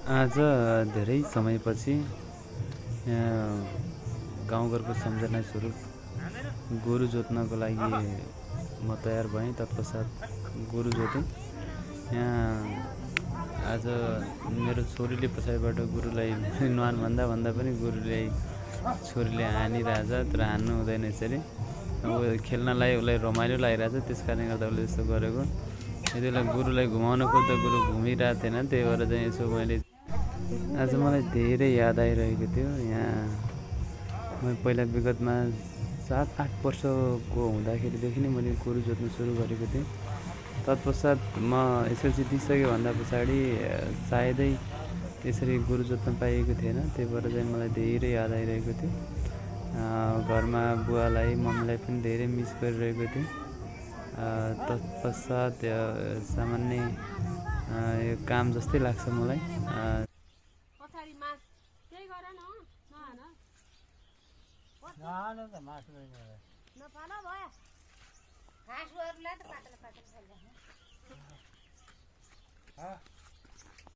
आज धेरै समयपछि गाउँघरको सम्झना स्वरूप गोरु जोत्नको लागि म तयार भएँ। तत्पश्चात गोरु जोतेँ। यहाँ आज मेरो छोरीले पछाडिबाट गुरुलाई नुहान भन्दा भन्दा पनि गुरुले छोरीले हानिरहेछ, तर हान्नु हुँदैन यसरी। अब खेल्नलाई उसलाई रमाइलो लागिरहेछ, त्यस कारणले गर्दा उसले यस्तो गरेको। यति बेला गुरुलाई घुमाउन खोज्दा गुरु घुमिरहेको थिएन, त्यही भएर चाहिँ यसो मैले आज मलाई धेरै याद आइरहेको थियो। यहाँ म पहिला विगतमा 7-8 वर्षको हुँदाखेरिदेखि नै मैले गोरु जोत्न सुरु गरेको थिएँ। तत्पश्चात म एसएलसी दिइसक्यो भन्दा पछाडि सायदै त्यसरी गोरु जोत्न पाइएको थिएन, त्यही भएर चाहिँ मलाई धेरै याद आइरहेको थियो। घरमा बुवालाई मम्मीलाई पनि धेरै मिस गरिरहेको थिएँ। तत्पश्चात सामान्य यो काम जस्तै लाग्छ मलाई।